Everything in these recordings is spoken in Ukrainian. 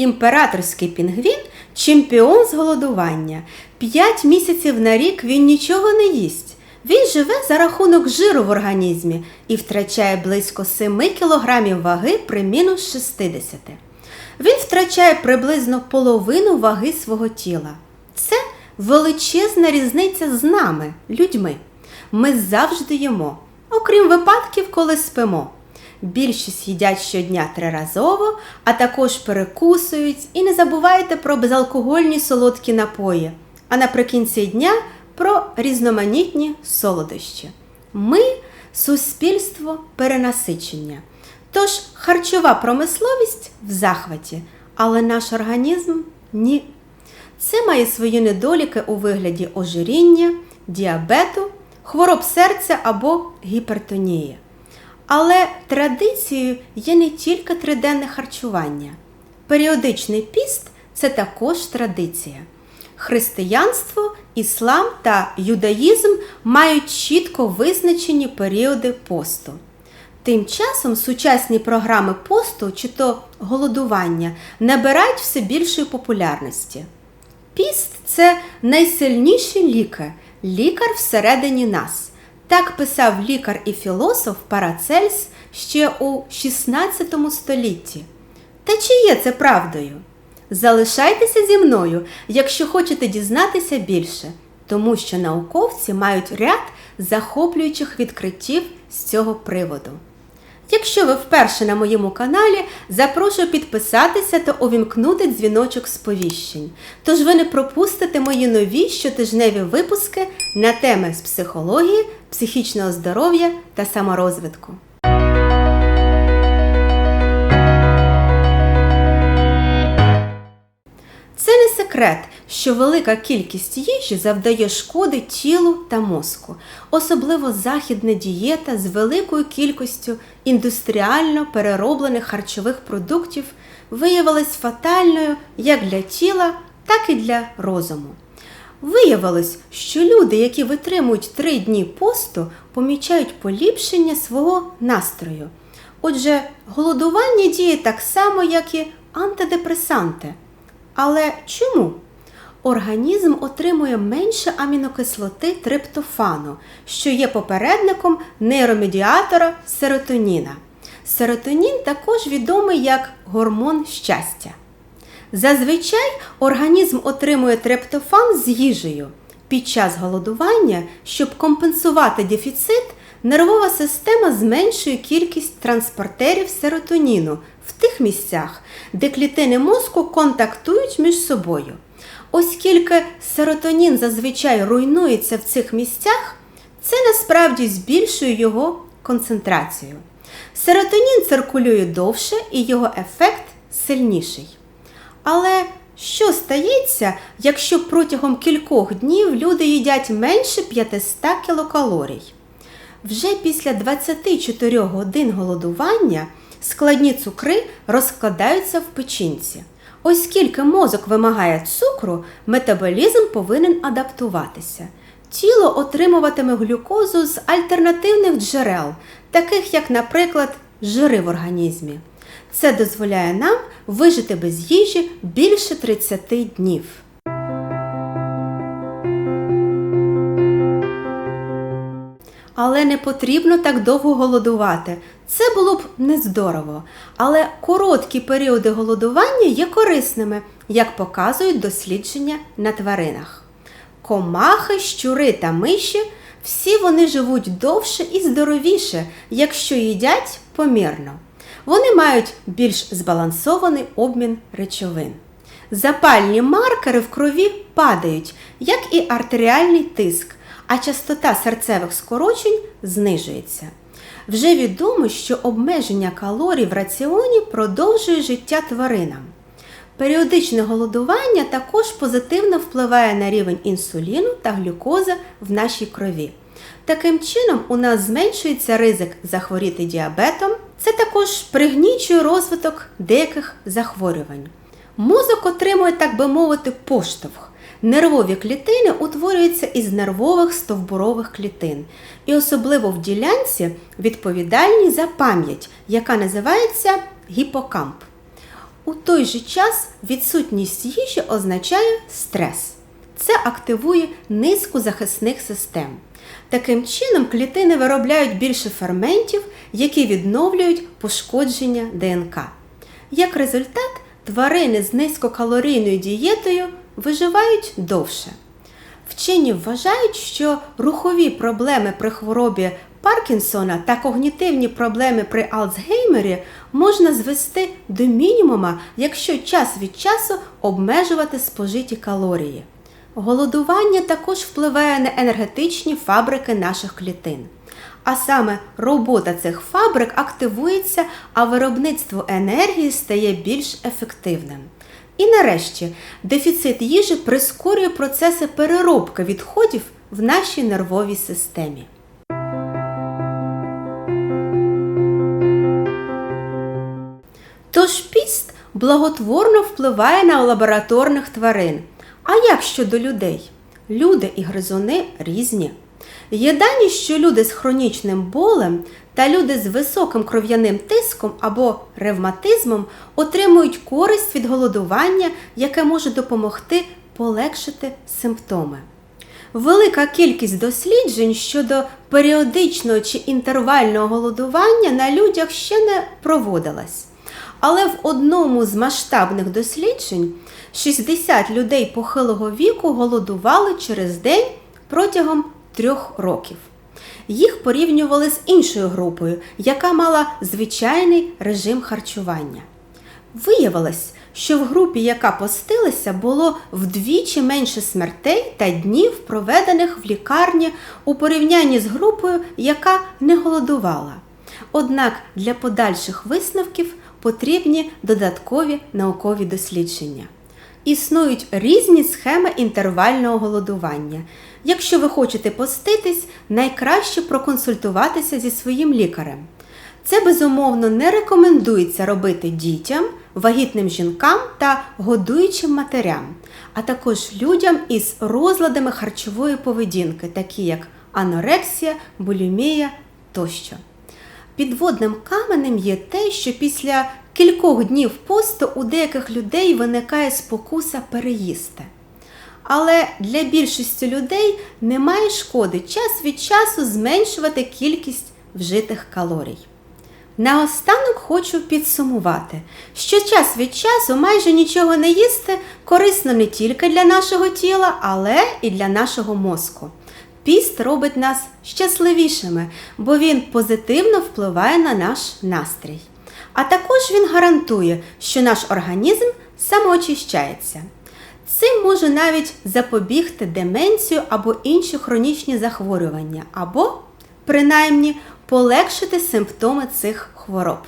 Імператорський пінгвін – чемпіон з голодування. 5 місяців на рік він нічого не їсть. Він живе за рахунок жиру в організмі і втрачає близько 7 кг ваги при мінус 60. Він втрачає приблизно половину ваги свого тіла. Це величезна різниця з нами, людьми. Ми завжди їмо, окрім випадків, коли спимо. Більшість їдять щодня 3-разово, а також перекусують і не забувайте про безалкогольні солодкі напої, а наприкінці дня про різноманітні солодощі. Ми – суспільство перенасичення. Тож харчова промисловість в захваті, але наш організм – ні. Це має свої недоліки у вигляді ожиріння, діабету, хвороб серця або гіпертонії. Але традицією є не тільки триденне харчування. Періодичний піст – це також традиція. Християнство, іслам та юдаїзм мають чітко визначені періоди посту. Тим часом сучасні програми посту чи то голодування набирають все більшої популярності. Піст – це найсильніші ліки, лікар всередині нас. Так писав лікар і філософ Парацельс ще у 16 столітті. Та чи є це правдою? Залишайтеся зі мною, якщо хочете дізнатися більше, тому що науковці мають ряд захоплюючих відкриттів з цього приводу. Якщо ви вперше на моєму каналі, запрошую підписатися та увімкнути дзвіночок сповіщень. Тож ви не пропустите мої нові щотижневі випуски на теми з психології, психічного здоров'я та саморозвитку. Це не секрет, що велика кількість їжі завдає шкоди тілу та мозку. Особливо західна дієта з великою кількістю індустріально перероблених харчових продуктів виявилась фатальною як для тіла, так і для розуму. Виявилось, що люди, які витримують 3 дні посту, помічають поліпшення свого настрою. Отже, голодування діє так само, як і антидепресанти. Але чому? Організм отримує менше амінокислоти триптофану, що є попередником нейромедіатора серотоніна. Серотонін також відомий як гормон щастя. Зазвичай організм отримує триптофан з їжею. Під час голодування, щоб компенсувати дефіцит, нервова система зменшує кількість транспортерів серотоніну в тих місцях, де клітини мозку контактують між собою. Оскільки серотонін зазвичай руйнується в цих місцях, це насправді збільшує його концентрацію. Серотонін циркулює довше і його ефект сильніший. Але що стається, якщо протягом кількох днів люди їдять менше 500 кілокалорій? Вже після 24 годин голодування складні цукри розкладаються в печінці. Оскільки мозок вимагає цукру, метаболізм повинен адаптуватися. Тіло отримуватиме глюкозу з альтернативних джерел, таких як, наприклад, жири в організмі. Це дозволяє нам вижити без їжі більше 30 днів. Але не потрібно так довго голодувати. Це було б нездорово. Але короткі періоди голодування є корисними, як показують дослідження на тваринах. Комахи, щури та миші – всі вони живуть довше і здоровіше, якщо їдять помірно. Вони мають більш збалансований обмін речовин. Запальні маркери в крові падають, як і артеріальний тиск, а частота серцевих скорочень знижується. Вже відомо, що обмеження калорій в раціоні продовжує життя тваринам. Періодичне голодування також позитивно впливає на рівень інсуліну та глюкози в нашій крові. Таким чином, у нас зменшується ризик захворіти діабетом. Це також пригнічує розвиток деяких захворювань. Мозок отримує, так би мовити, поштовх. Нервові клітини утворюються із нервових стовбурових клітин. І особливо в ділянці відповідальній за пам'ять, яка називається гіпокамп. У той же час відсутність їжі означає стрес. Це активує низку захисних систем. Таким чином, клітини виробляють більше ферментів, які відновлюють пошкодження ДНК. Як результат, тварини з низькокалорійною дієтою виживають довше. Вчені вважають, що рухові проблеми при хворобі Паркінсона та когнітивні проблеми при Альцгеймері можна звести до мінімума, якщо час від часу обмежувати спожиті калорії. Голодування також впливає на енергетичні фабрики наших клітин. А саме робота цих фабрик активується, а виробництво енергії стає більш ефективним. І нарешті, дефіцит їжі прискорює процеси переробки відходів в нашій нервовій системі. Тож піст благотворно впливає на лабораторних тварин. А як щодо людей? Люди і гризуни різні. Є дані, що люди з хронічним болем та люди з високим кров'яним тиском або ревматизмом отримують користь від голодування, яке може допомогти полегшити симптоми. Велика кількість досліджень щодо періодичного чи інтервального голодування на людях ще не проводилась. Але в одному з масштабних досліджень 60 людей похилого віку голодували через день протягом 3 років. Їх порівнювали з іншою групою, яка мала звичайний режим харчування. Виявилось, що в групі, яка постилася, було вдвічі менше смертей та днів, проведених в лікарні у порівнянні з групою, яка не голодувала. Однак для подальших висновків потрібні додаткові наукові дослідження. Існують різні схеми інтервального голодування. Якщо ви хочете поститись, найкраще проконсультуватися зі своїм лікарем. Це, безумовно, не рекомендується робити дітям, вагітним жінкам та годуючим матерям, а також людям із розладами харчової поведінки, такі як анорексія, булімія тощо. Підводним каменем є те, що після кількох днів посту у деяких людей виникає спокуса переїсти. Але для більшості людей немає шкоди час від часу зменшувати кількість вжитих калорій. Наостанок хочу підсумувати, що час від часу майже нічого не їсти корисно не тільки для нашого тіла, але і для нашого мозку. Піст робить нас щасливішими, бо він позитивно впливає на наш настрій. А також він гарантує, що наш організм самоочищається. Цим може навіть запобігти деменцію або інші хронічні захворювання, або, принаймні, полегшити симптоми цих хвороб.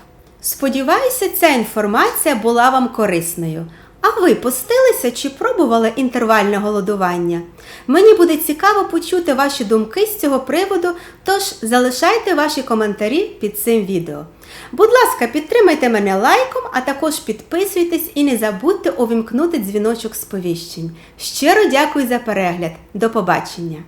Сподіваюся, ця інформація була вам корисною. А ви постилися чи пробували інтервальне голодування? Мені буде цікаво почути ваші думки з цього приводу, тож залишайте ваші коментарі під цим відео. Будь ласка, підтримайте мене лайком, а також підписуйтесь і не забудьте увімкнути дзвіночок сповіщень. Щиро дякую за перегляд. До побачення!